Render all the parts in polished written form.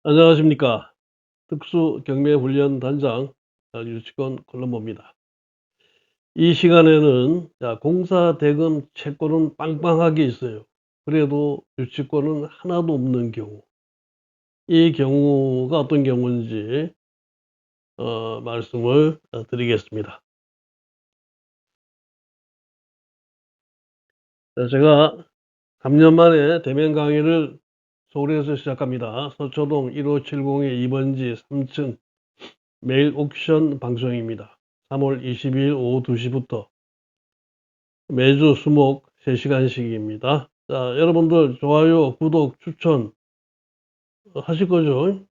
안녕하십니까. 특수경매훈련단장 유치권 콜럼버입니다. 이 시간에는 공사 대금 채권은 빵빵하게 있어요. 그래도 유치권은 하나도 없는 경우, 이 경우가 어떤 경우인지 말씀을 드리겠습니다. 제가 3년 만에 대면 강의를 서울에서 시작합니다. 서초동 1570의 2번지 3층 매일 옥션 방송입니다. 3월 22일 오후 2시부터 매주 수목 3시간씩입니다. 자, 여러분들 좋아요, 구독, 추천 하실 거죠?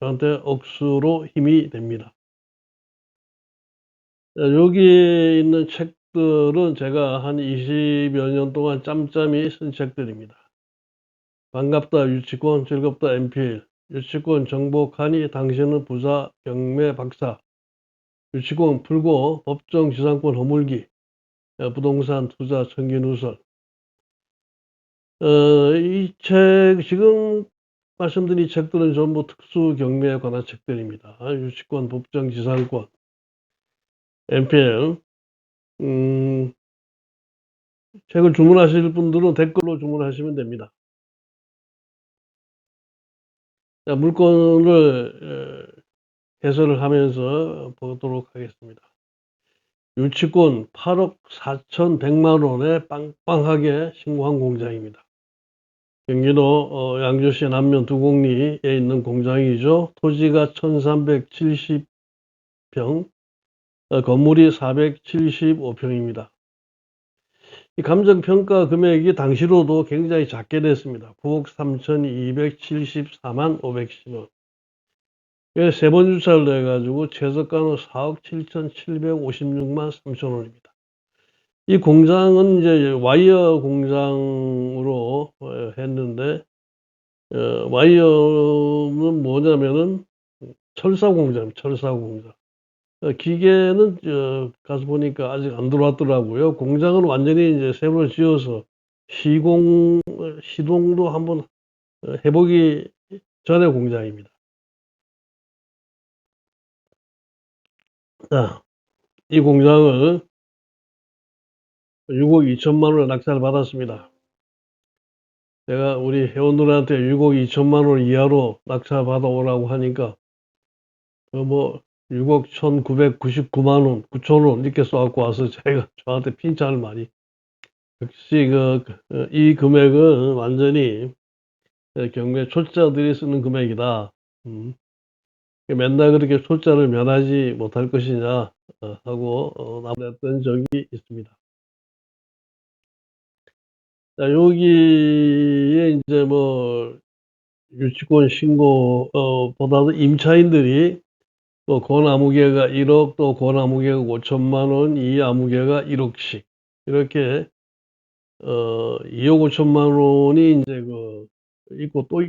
저한테 억수로 힘이 됩니다. 자, 여기 있는 책들은 제가 한 20여 년 동안 짬짬이 쓴 책들입니다. 반갑다 유치권, 즐겁다 MPL, 유치권 정복하니 당신은 부자 경매 박사, 유치권 풀고 법정 지상권 허물기, 부동산 투자 청기누설. 이 책, 지금 말씀드린 책들은 전부 특수 경매에 관한 책들입니다. 유치권, 법정 지상권, MPL. 책을 주문하실 분들은 댓글로 주문하시면 됩니다. 자, 물건을 해설을 하면서 보도록 하겠습니다. 유치권 8억 4,100만 원에 빵빵하게 신고한 공장입니다. 경기도 양주시 남면 두곡리에 있는 공장이죠. 토지가 1370평, 건물이 475평입니다. 이 감정평가 금액이 당시로도 굉장히 작게 됐습니다. 9억 3,274만 510원. 세 번 주차를 해가지고 최저가는 4억 7,756만 3천원입니다. 이 공장은 이제 와이어 공장으로 했는데, 와이어는 뭐냐면은 철사 공장입니다. 철사 공장. 기계는 가서 보니까 아직 안 들어왔더라고요. 공장은 완전히 이제 새로 지어서 시동도 한번 해보기 전에 공장입니다. 자, 이 공장을 6억 2천만 원을 낙찰을 받았습니다. 제가 우리 회원들한테 6억 2천만 원 이하로 낙찰 받아오라고 하니까 뭐 6억 1,999만 원, 9천 원 이렇게 써갖고 와서 제가 저한테 핀잔을 많이. 역시 이 금액은 완전히 경매 초짜들이 쓰는 금액이다. 맨날 그렇게 초짜를 면하지 못할 것이냐 하고 나무랬던 적이 있습니다. 자, 여기에 이제 뭐 유치권 신고 보다도 임차인들이 또 고나무개가 1억, 또 고나무개가 5천만 원, 이 아무개가 1억씩 이렇게 2억 5천만 원이 이제 있고 또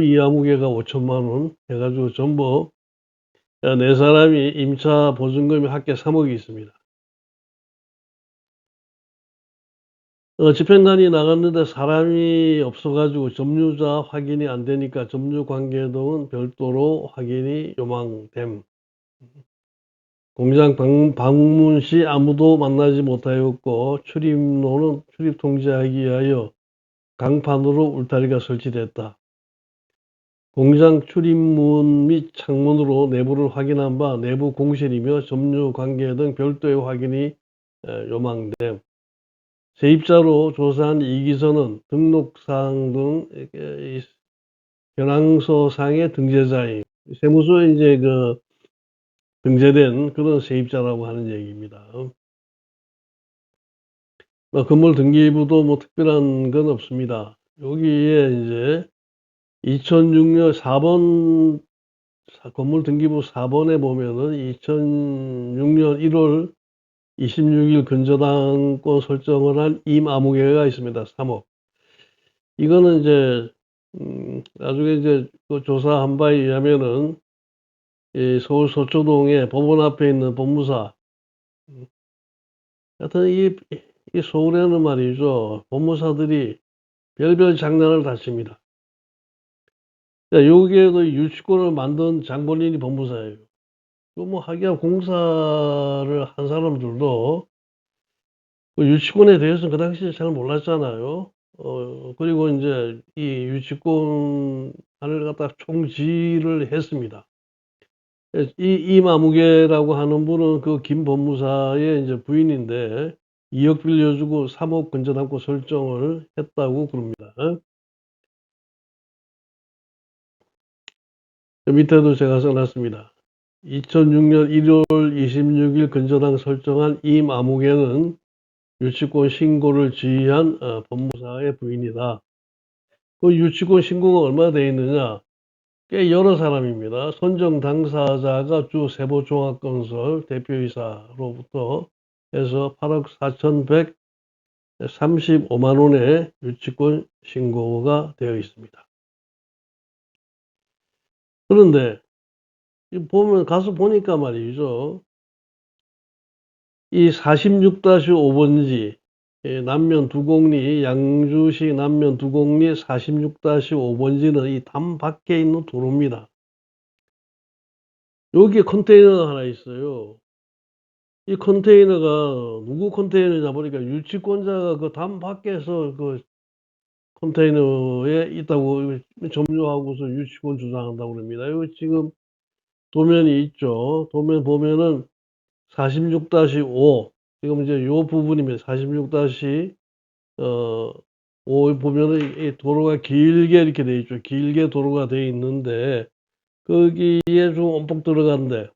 이 아무개가 5천만 원 해가지고 전부 네 사람이 임차 보증금이 합계 3억이 있습니다. 집행관이 나갔는데 사람이 없어가지고 점유자 확인이 안 되니까 점유관계등은 별도로 확인이 요망됨. 공장 방문 시 아무도 만나지 못하였고 출입로는 출입 통제하기 위하여 강판으로 울타리가 설치됐다. 공장 출입문 및 창문으로 내부를 확인한 바 내부 공실이며 점유 관계 등 별도의 확인이 요망됨. 세입자로 조사한 이기서는 등록사항 등 현황서상의 등재자임. 세무서에 이제 등재된 그런 세입자라고 하는 얘기입니다. 건물 등기부도 뭐 특별한 건 없습니다. 여기에 이제 2006년 4번 건물 등기부 4번에 보면은 2006년 1월 26일 근저당권 설정을 한 임아무개가 있습니다. 3억. 이거는 이제 나중에 이제 그 조사한 바에 의하면은 이 서울 서초동에 법원 앞에 있는 법무사, 하여튼 이 서울에는 말이죠, 법무사들이 별별 장난을 다 칩니다. 여기에도 유치권을 만든 장본인이 법무사예요. 뭐 하기야 공사를 한 사람들도 그 유치권에 대해서는 그 당시에 잘 몰랐잖아요. 그리고 인제 이 유치권을 갖다가 총지휘를 했습니다. 이마무개라고 하는 분은 그 김 법무사의 이제 부인인데 2억 빌려주고 3억 건져담고 설정을 했다고 그럽니다. 밑에도 제가 써 놨습니다. 2006년 1월 26일 건저당 설정한 이마무개는 유치권 신고를 지휘한 법무사의 부인이다. 그 유치권 신고가 얼마나 돼 있느냐? 꽤 여러 사람입니다. 선정 당사자가 주 세보종합건설 대표이사로부터 해서 8억 4,135만 원의 유치권 신고가 되어 있습니다. 그런데 보면 가서 보니까 말이죠. 이 46-5번지 남면 두곡리 양주시 남면 두곡리 46-5번지는 이 담 밖에 있는 도로입니다. 여기에 컨테이너가 하나 있어요. 이 컨테이너가 누구 컨테이너냐 보니까 유치권자가 그 담 밖에서 그 컨테이너에 있다고 점유하고서 유치권 주장한다고 그럽니다. 여기 지금 도면이 있죠. 도면 보면은 46-5 지금 이제 요 부분입니다. 46- 어 5 보면은 이 도로가 길게 이렇게 돼 있죠. 길게 도로가 돼 있는데 거기에 좀 움푹 들어간데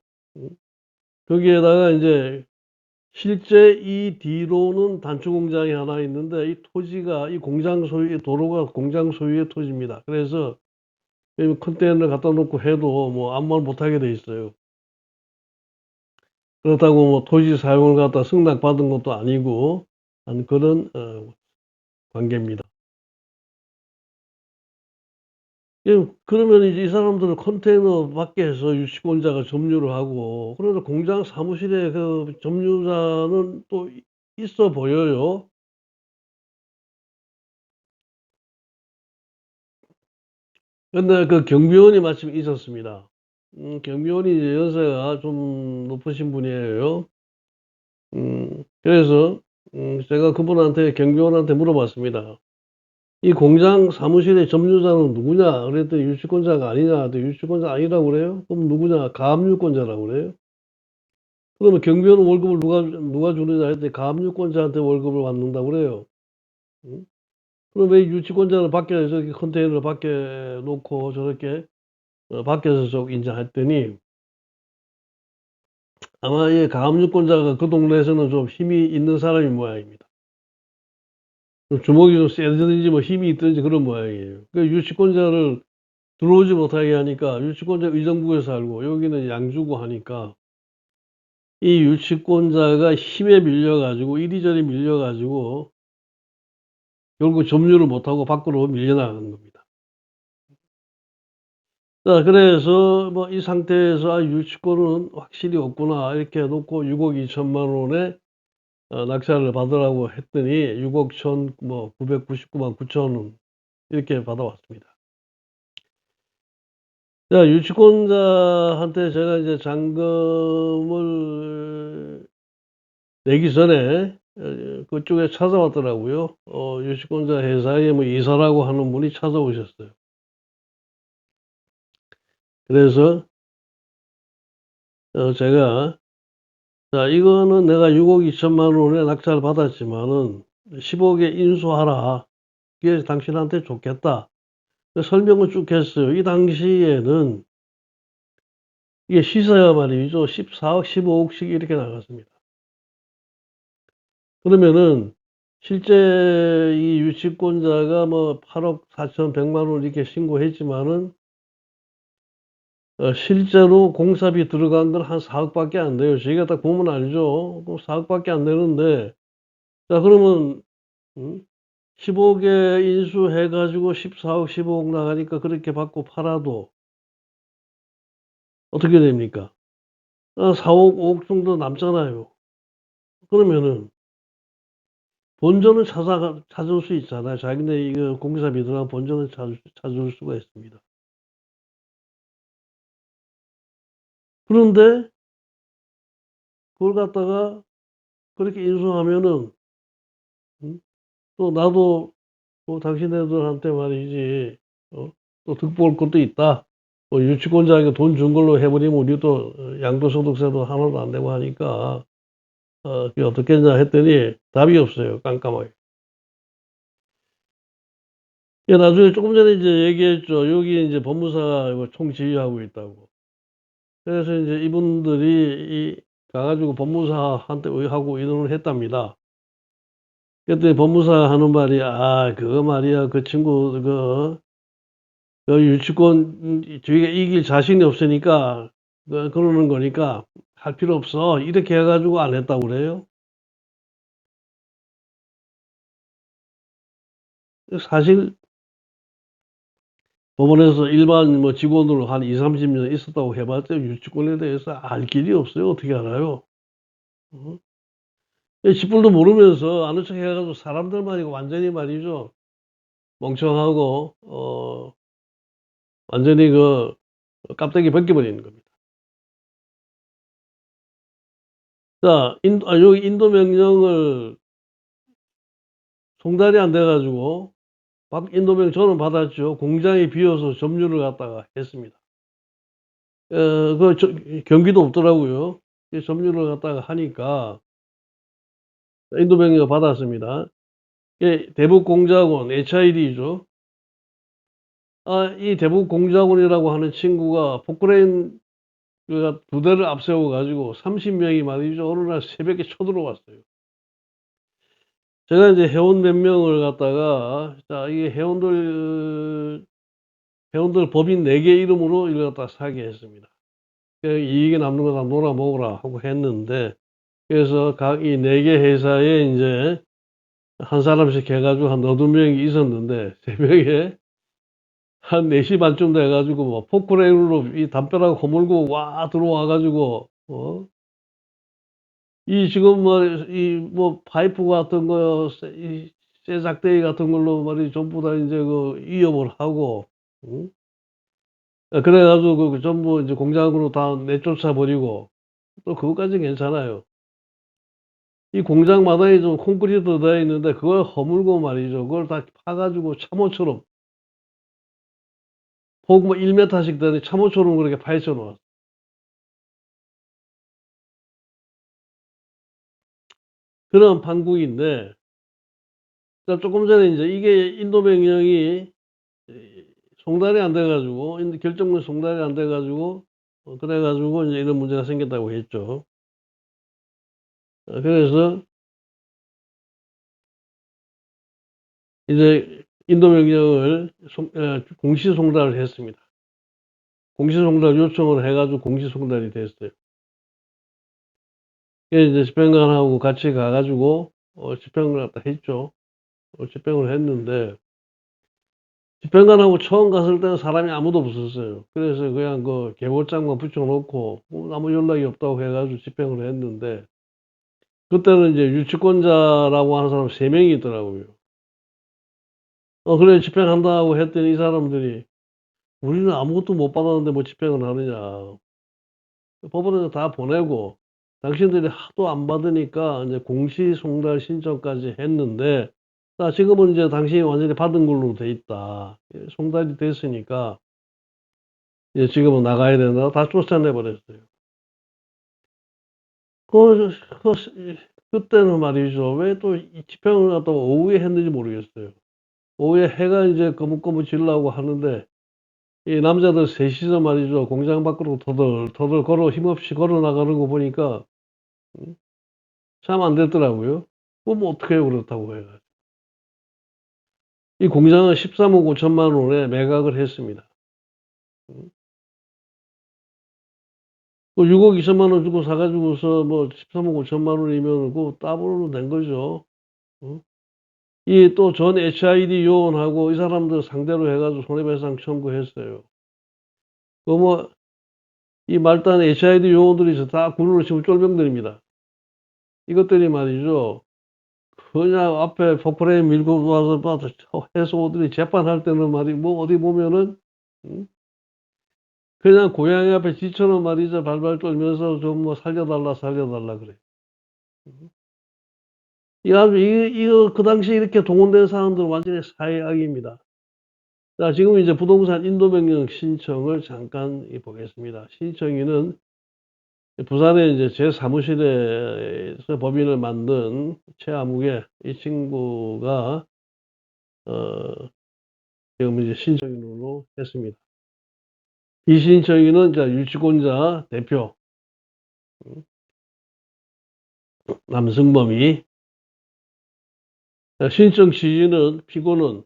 거기에다가 인제 실제 이 뒤로는 단추 공장이 하나 있는데 이 토지가 이 공장 소유 도로가 공장 소유의 토지입니다. 그래서 여기 컨테이너를 갖다 놓고 해도 뭐 아무 말 못하게 돼 있어요. 그렇다고 뭐 토지 사용을 갖다 승낙받은 것도 아니고 한 그런 관계입니다. 그러면 이제 이 사람들은 컨테이너 밖에서 유치권자가 점유를 하고 그러나 공장 사무실에 그 점유자는 또 있어 보여요. 근데 그 경비원이 마침 있었습니다. 경비원이 이제 연세가 좀 높으신 분이에요. 그래서 제가 그분한테 경비원한테 물어봤습니다. "이 공장 사무실의 점유자는 누구냐?" 그랬더니 "유치권자가 아니냐." 그랬더니 "유치권자 아니라고 그래요?" "그럼 누구냐?" "가압류권자라고 그래요." 그러면 경비원은 월급을 누가 주느냐 했더니 가압류권자한테 월급을 받는다고 그래요. 음? 그럼 왜 유치권자는 밖에 저기 컨테이너를 밖에 놓고 저렇게 밖에서 저기 인제 했더니 아마 이 가압류권자가 그 동네에서는 좀 힘이 있는 사람인 모양입니다. 좀 주먹이 좀 세든지 뭐 힘이 있든지 그런 모양이에요. 그 유치권자를 들어오지 못하게 하니까 유치권자 의정부에 살고 여기는 양주고 하니까 이 유치권자가 힘에 밀려 가지고 이리저리 밀려 가지고 결국 점유를 못하고 밖으로 밀려나가는 겁니다. 자 그래서 뭐 이 상태에서 '아 유치권은 확실히 없구나.' 이렇게 해 놓고 6억 2천만 원에 낙찰을 받으라고 했더니 6억 천 뭐 999만 9천 원 이렇게 받아왔습니다. 자 유치권자한테 제가 이제 잔금을 내기 전에 그쪽에 찾아왔더라고요. 유치권자 회사의 뭐 이사라고 하는 분이 찾아오셨어요. 그래서 제가 "자 이거는 내가 6억 2천만 원에 낙찰을 받았지만은 10억에 인수하라. 그게 당신한테 좋겠다." 그 설명을 쭉 했어요. 이 당시에는 이게 시세가 말이죠. 14억 15억씩 이렇게 나갔습니다. 그러면은 실제 이 유치권자가 뭐 8억 4,100만 원 이렇게 신고했지만은 실제로 공사비 들어간 건 한 4억 밖에 안 돼요. 저희가 딱 보면 알죠. 그 4억 밖에 안 되는데 자 그러면 10억에 인수해 가지고 14억 15억 나가니까 그렇게 받고 팔아도 어떻게 됩니까? 4억 5억 정도 남잖아요. 그러면은 본전을 찾을 수 있잖아요. 자기네 이거 공사비 들어간 본전을 찾을 수가 있습니다. 그런데 그걸 갖다가 그렇게 인수하면은 또 나도 뭐 당신네들한테 말이지 또 득볼 것도 있다. 뭐 유치권자에게 돈 준 걸로 해버리면 우리도 양도소득세도 하나도 안 내고 하니까 그게 어떻겠냐 했더니 답이 없어요. 깜깜하게. 예, 나중에 조금 전에 이제 얘기했죠. 여기 이제 법무사가 이거 총지휘하고 있다고. 그래서 이제 이분들이 가가지고 법무사한테 의하고 의논을 했답니다. 그때 법무사가 하는 말이, 그거 말이야. 그 친구, 그 유치권 저희가 이길 자신이 없으니까, 그러는 거니까 할 필요 없어. 이렇게 해가지고 안 했다고 그래요. 사실 법원에서 일반 뭐 직원으로 한 2, 30년 있었다고 해봤자 유치권에 대해서 알 길이 없어요. 어떻게 알아요? 어? 쥐뿔도 모르면서 아는 척 해가지고 사람들만 이거 완전히 말이죠. 멍청하고, 완전히 깜짝이 벗겨버리는 겁니다. 자, 여기 인도 명령을 송달이 안 돼가지고, 인도명 저는 받았죠. 공장이 비어서 점유를 갖다가 했습니다. 경기도 없더라고요. 점유를 갖다가 하니까, 인도명령 받았습니다. 대북공작원, HID죠. 이 대북공작원이라고 하는 친구가 포크레인 그가 2대를 앞세워 가지고 30명이 말이죠. 어느 날 새벽에 쳐들어왔어요. 제가 이제 회원 몇 명을 갖다가 자, 이게 회원들 법인 4개 이름으로 이걸 갖다 사게 했습니다. 이익이 남는 거 다 놀아 먹으라 하고 했는데, 그래서 각 이 4개 회사에 이제 한 사람씩 해가지고 한 2명이 있었는데, 새벽에 한 4시 반쯤 돼가지고 뭐 포크레인으로 이 담벼락 허물고 와 들어와가지고, 이 지금 뭐 파이프 같은 거, 이 쇠작대기 같은 걸로 말이 전부 다 이제 이업을 하고, 응? 그래가지고 전부 이제 공장으로 다 내쫓아 버리고, 또 그것까지 괜찮아요. 이 공장 마당에 좀 콘크리트 되어 있는데 그걸 허물고 말이죠. 그걸 다 파가지고 참호처럼, 폭 뭐 1m씩 되는 참호처럼 그렇게 파헤쳐 놓았어. 그런 판국인데, 조금 전에 이제 이게 인도 명령이 송달이 안 돼가지고, 결정문 송달이 안 돼가지고, 그래가지고 이제 이런 문제가 생겼다고 했죠. 그래서 이제 인도 명령을 공시 송달을 했습니다. 공시 송달 요청을 해가지고 공시 송달이 됐어요. 그래서 이제 집행관하고 같이 가가지고 집행을 갖다 했죠. 집행을 했는데, 집행관하고 처음 갔을 때는 사람이 아무도 없었어요. 그래서 그냥 개골장만 붙여놓고 아무 연락이 없다고 해가지고 집행을 했는데, 그때는 이제 유치권자라고 하는 사람 3명이 있더라고요. 그래 집행한다고 했더니 이 사람들이 우리는 아무것도 못 받았는데 뭐 집행을 하느냐. 법원에서 다 보내고 당신들이 하도 안 받으니까 이제 공시송달 신청까지 했는데, 자, 지금은 이제 당신이 완전히 받은 걸로 돼 있다. 송달이 됐으니까 이제 지금은 나가야 된다. 다 쫓아내 버렸어요. 그때는 말이죠. 왜 또 이 집행을 갖다가 오후에 했는지 모르겠어요. 오후에 해가 이제 거뭇거뭇 지려고 하는데, 이 남자들 셋이서 말이죠. 공장 밖으로 터덜 힘없이 걸어 나가는 거 보니까 참 안 됐더라고요. 뭐 어떡해요, 그렇다고 해가지고. 이 공장은 13억 5천만 원에 매각을 했습니다. 6억 2천만 원 주고 사가지고서 뭐 13억 5천만 원이면 그거 따블로 낸 거죠. 이 또 전 HID 요원하고 이 사람들 상대로 해가지고 손해배상 청구했어요. 이 말단 HID 요원들이 다 군으로 치면 쫄병들입니다. 이것들이 말이죠. 그냥 앞에 포크레인 밀고 와서 막 해소들이 재판할 때는 말이 뭐 어디 보면은 그냥 고양이 앞에 쥐처럼 말이죠. 발발 떨면서 좀 뭐 살려달라 그래. 이거 그 당시 이렇게 동원된 사람들은 완전히 사회악입니다. 자, 지금 이제 부동산 인도명령 신청을 잠깐 보겠습니다. 신청인은 부산에 이제 제 사무실에서 법인을 만든 최아무개 이 친구가 지금 이제 신청인으로 했습니다. 이 신청인은 자 유치권자 대표 남승범이 신청 취지는 피고는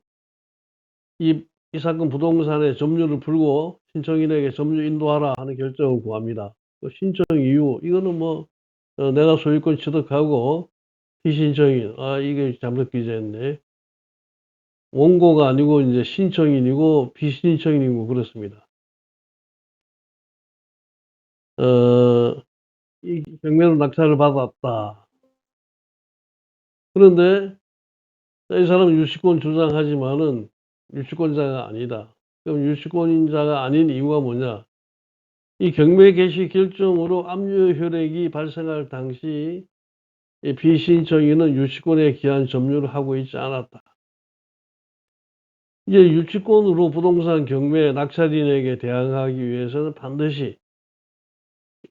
이 사건 부동산의 점유를 풀고 신청인에게 점유 인도하라 하는 결정을 구합니다. 신청 이유 이거는 뭐 내가 소유권 취득하고 피신청인 이게 잘못 기재했네. 원고가 아니고 이제 신청인이고 비신청인이고 그렇습니다. 이 경매로 낙찰을 받았다. 그런데 이 사람은 유치권 주장하지만은 유치권자가 아니다. 그럼 유치권자가 아닌 이유가 뭐냐? 이 경매 개시 결정으로 압류 효력이 발생할 당시 이 비신청인은 유치권에 기한 점유를 하고 있지 않았다. 이제 유치권으로 부동산 경매 낙찰인에게 대항하기 위해서는 반드시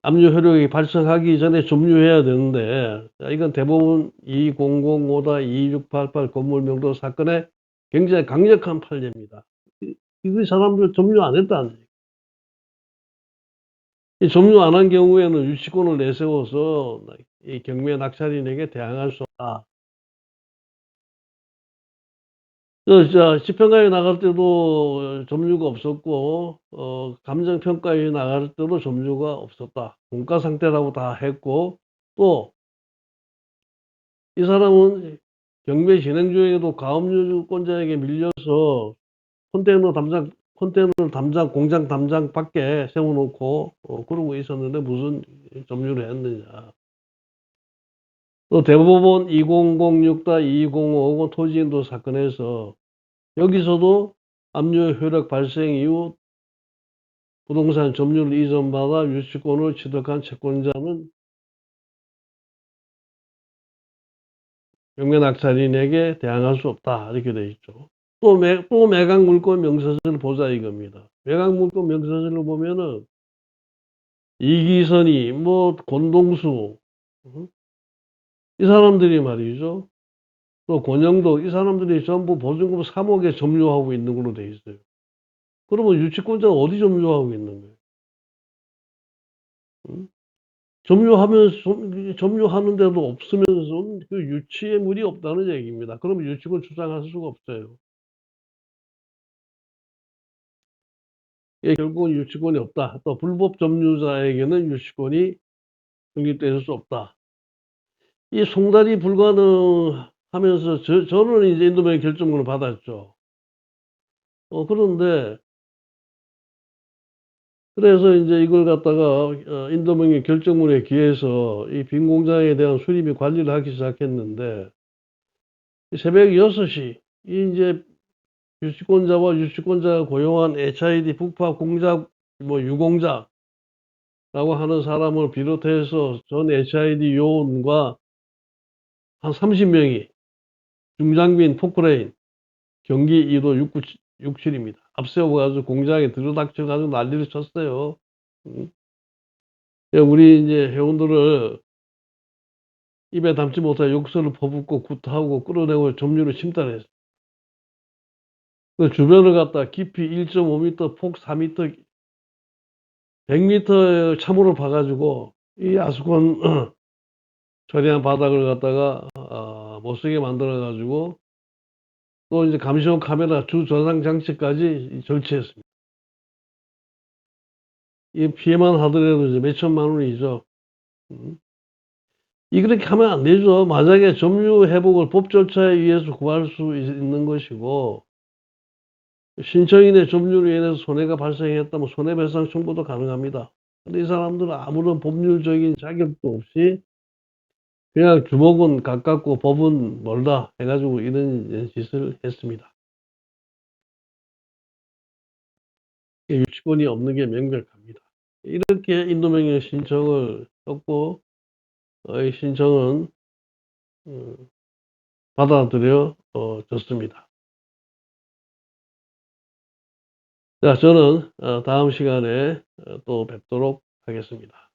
압류 효력이 발생하기 전에 점유해야 되는데 이건 대부분 2005-2688 건물명도 사건의 굉장히 강력한 판례입니다. 이 사람들 점유 안 했다는 얘기예요. 이 점유 안 한 경우에는 유치권을 내세워서 이 경매 낙찰인에게 대항할 수 없다. 지평가에 나갈 때도 점유가 없었고 감정평가에 나갈 때도 점유가 없었다. 공가 상태라고 다 했고 또 이 사람은 경매 진행 중에도 가압류권자에게 밀려서 컨테이너 담장 공장 담장 밖에 세워놓고 그러고 있었는데 무슨 점유를 했느냐. 또 대법원 2006-2050 토지인도 사건에서 여기서도 압류 효력 발생 이후 부동산 점유를 이전받아 유치권을 취득한 채권자는 경매 낙찰인에게 대항할 수 없다 이렇게 되어 있죠. 또 매각물권 명세서를 보자 이겁니다. 매각물권 명세서를 보면은 이기선이 뭐 권동수 이 사람들이 말이죠. 또 권영도 이 사람들이 전부 보증금 3억에 점유하고 있는 걸로 돼 있어요. 그러면 유치권자가 어디 점유하고 있는 거예요? 점유하는데도 없으면서 그 유치의 물이 없다는 얘기입니다. 그러면 유치권 주장할 수가 없어요. 결국은 유치권이 없다. 또 불법 점유자에게는 유치권이 성립될 수 없다. 이 송달이 불가능하면서 저는 이제 인도명령 결정문을 받았죠. 그래서 이제 이걸 갖다가 인도명령 결정문에 기해서 이 빈 공장에 대한 수리비 관리를 하기 시작했는데 새벽 6시 이 이제 유치권자와 유치권자가 고용한 HID 북파 공작 뭐 유공자라고 하는 사람을 비롯해서 전 HID 요원과 한 30명이 중장비인 포크레인 경기 2도 697입니다. 앞세워가지고 공장에 들어닥쳐가지고 난리를 쳤어요. 우리 이제 회원들을 입에 담지 못할 욕설을 퍼붓고 구타하고 끌어내고 점유를 침탈했어요. 그 주변을 갖다 깊이 1.5m, 폭 4m, 100m 참으로 파가지고 이 야수권 처리한 바닥을 갖다가 못쓰게 만들어가지고 또 이제 감시용 카메라 주 저장 장치까지 설치했습니다. 이 피해만 하더라도 이제 몇천만 원이죠. 이렇게 하면 안 되죠. 만약에 점유 회복을 법 절차에 의해서 구할 수 있는 것이고 신청인의 점유로 인해서 손해가 발생했다면 손해배상 청구도 가능합니다. 근데 이 사람들은 아무런 법률적인 자격도 없이 그냥 주먹은 가깝고 법은 멀다 해가지고 이런 짓을 했습니다. 유치권이 없는 게 명백합니다. 이렇게 인도명령 신청을 했고, 이 신청은 받아들여졌습니다. 자, 저는 다음 시간에 또 뵙도록 하겠습니다.